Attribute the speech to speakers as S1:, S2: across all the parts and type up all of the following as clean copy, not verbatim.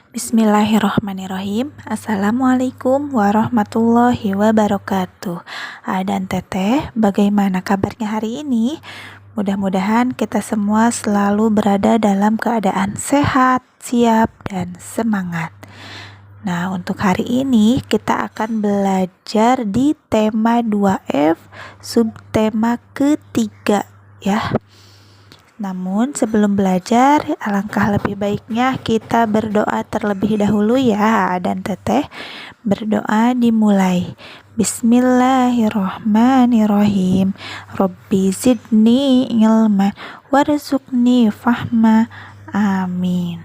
S1: Bismillahirrahmanirrahim. Assalamualaikum warahmatullahi wabarakatuh. Dan Teteh, bagaimana kabarnya hari ini? Mudah-mudahan kita semua selalu berada dalam keadaan sehat, siap, dan semangat. Nah, untuk hari ini kita akan belajar di tema 2F, subtema ketiga ya. Namun sebelum belajar, alangkah lebih baiknya kita berdoa terlebih dahulu ya. Dan Teteh, berdoa dimulai. Bismillahirrahmanirrahim. Rabbi zidni ilma warzuqni fahma. Amin.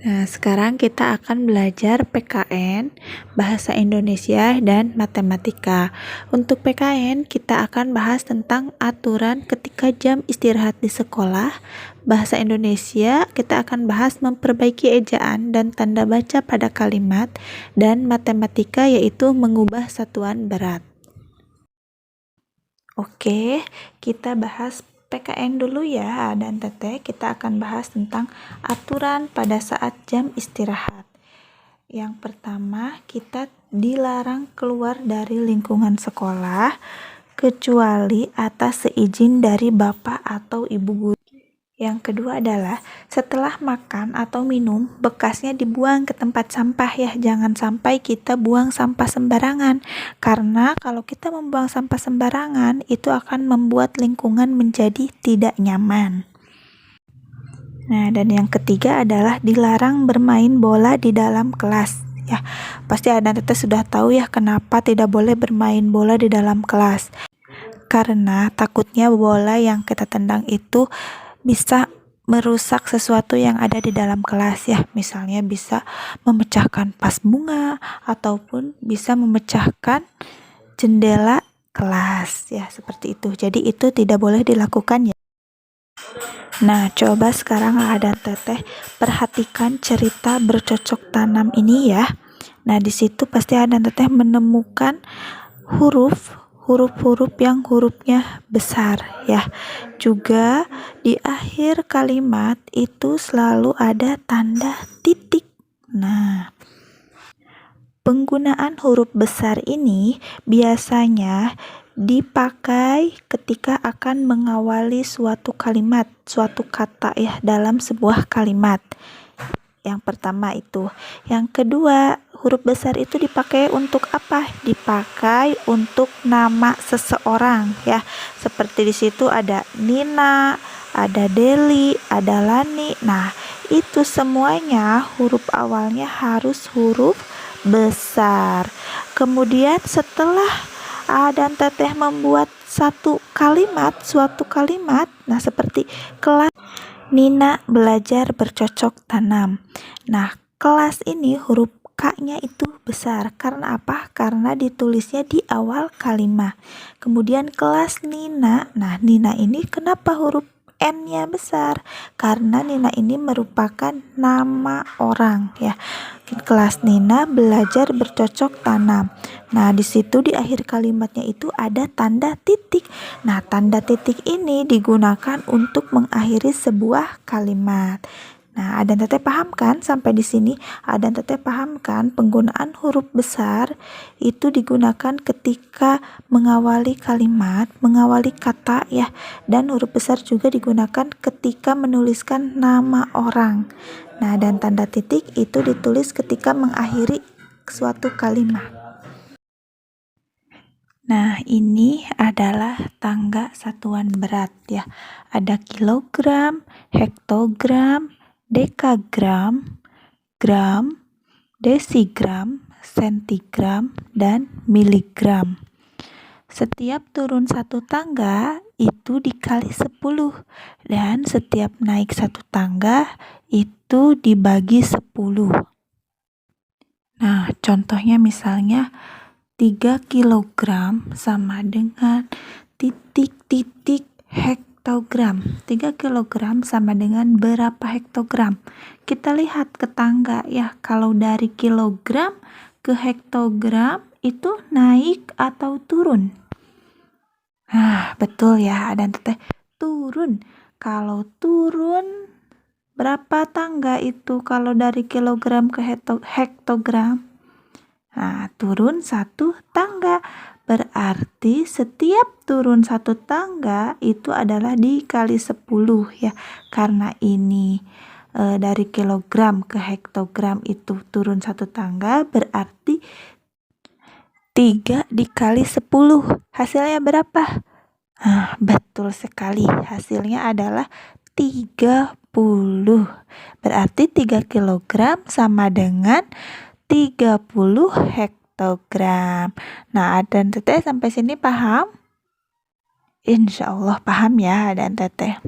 S1: Nah, sekarang kita akan belajar PKN, Bahasa Indonesia, dan Matematika. Untuk PKN, kita akan bahas tentang aturan ketika jam istirahat di sekolah. Bahasa Indonesia, kita akan bahas memperbaiki ejaan dan tanda baca pada kalimat. Dan Matematika yaitu mengubah satuan berat. Oke, kita bahas PKN dulu ya. Dan Teteh, kita akan bahas tentang aturan pada saat jam istirahat. Yang pertama, kita dilarang keluar dari lingkungan sekolah kecuali atas seizin dari bapak atau ibu guru. Yang kedua adalah setelah makan atau minum, bekasnya dibuang ke tempat sampah ya. Jangan sampai kita buang sampah sembarangan. Karena kalau kita membuang sampah sembarangan, itu akan membuat lingkungan menjadi tidak nyaman. Nah, dan yang ketiga adalah dilarang bermain bola di dalam kelas. Ya, pasti Ada Teteh sudah tahu ya kenapa tidak boleh bermain bola di dalam kelas. Karena takutnya bola yang kita tendang itu bisa merusak sesuatu yang ada di dalam kelas ya. Misalnya bisa memecahkan vas bunga ataupun bisa memecahkan jendela kelas ya, seperti itu. Jadi itu tidak boleh dilakukan ya. Nah, coba sekarang Ada Teteh perhatikan cerita bercocok tanam ini ya. Nah, di situ pasti Ada Teteh menemukan huruf-huruf yang hurufnya besar ya. Juga di akhir kalimat itu selalu ada tanda titik. Nah, penggunaan huruf besar ini biasanya dipakai ketika akan mengawali suatu kalimat, suatu kata ya dalam sebuah kalimat. Yang pertama itu. Yang kedua, huruf besar itu dipakai untuk apa? Dipakai untuk nama seseorang ya. Seperti di situ ada Nina, ada Deli, ada Lani. Nah, itu semuanya huruf awalnya harus huruf besar. Kemudian setelah dan Teteh membuat suatu kalimat, nah seperti kelas Nina belajar bercocok tanam. Nah, kelas ini huruf K-nya itu besar. Karena apa? Karena ditulisnya di awal kalimat. Kemudian kelas Nina. Nah, Nina ini kenapa huruf N-nya besar? Karena Nina ini merupakan nama orang ya. Kelas Nina belajar bercocok tanam. Nah, di situ di akhir kalimatnya itu ada tanda titik. Nah, tanda titik ini digunakan untuk mengakhiri sebuah kalimat. Nah, Ada Teteh paham kan sampai di sini? Ada Teteh paham kan penggunaan huruf besar itu digunakan ketika mengawali kalimat, mengawali kata ya. Dan huruf besar juga digunakan ketika menuliskan nama orang. Nah, dan tanda titik itu ditulis ketika mengakhiri suatu kalimat. Nah, ini adalah tangga satuan berat ya. Ada kilogram, hektogram, dekagram, gram, desigram, sentigram, dan miligram. Setiap turun satu tangga itu dikali 10 dan setiap naik satu tangga itu dibagi 10. Nah, contohnya misalnya 3 kilogram sama dengan titik-titik hektogram. 3 kilogram sama dengan berapa hektogram? Kita lihat ke tangga ya. Kalau dari kilogram ke hektogram itu naik atau turun? Nah, betul ya, dan Teteh turun. Kalau turun Berapa tangga itu kalau dari kilogram ke hektogram? Nah, turun 1 tangga. Berarti setiap turun 1 tangga itu adalah dikali 10 ya. Karena ini dari kilogram ke hektogram itu turun 1 tangga, berarti 3 dikali 10. Hasilnya berapa? Nah, betul sekali. Hasilnya adalah 30. Berarti 3 kilogram sama dengan 30 hektogram. Nah, Adan Teteh sampai sini paham? Insya Allah paham ya Adan Teteh.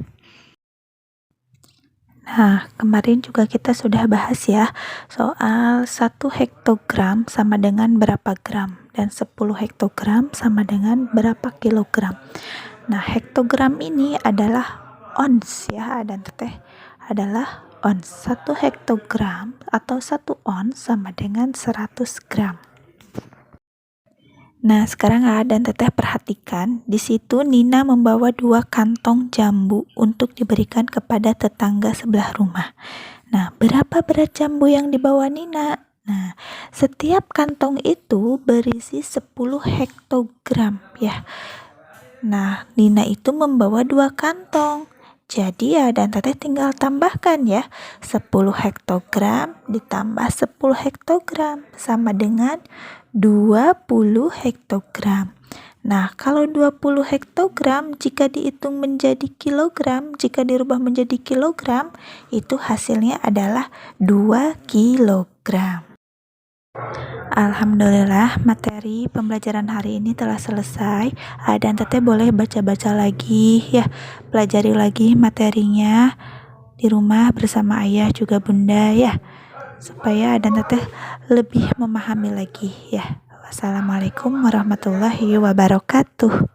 S1: Nah, kemarin juga kita sudah bahas ya soal 1 hektogram sama dengan berapa gram dan 10 hektogram sama dengan berapa kilogram. Nah, hektogram ini adalah ons ya Adan Teteh, adalah ons. 1 hektogram atau 1 ons sama dengan 100 gram. Nah, sekarang Adan Teteh perhatikan, di situ Nina membawa 2 kantong jambu untuk diberikan kepada tetangga sebelah rumah. Nah, berapa berat jambu yang dibawa Nina? Nah, setiap kantong itu berisi 10 hektogram ya. Nah, Nina itu membawa 2 kantong. Jadi Adan Teteh tinggal tambahkan ya. 10 hektogram ditambah 10 hektogram sama dengan 20 hektogram. Nah, kalau 20 hektogram jika dihitung menjadi kilogram, jika dirubah menjadi kilogram, itu hasilnya adalah 2 kilogram. Alhamdulillah, materi pembelajaran hari ini telah selesai. Dan Teteh boleh baca-baca lagi ya, pelajari lagi materinya di rumah bersama ayah juga bunda ya, supaya Adan Teteh lebih memahami lagi ya. Wassalamualaikum warahmatullahi wabarakatuh.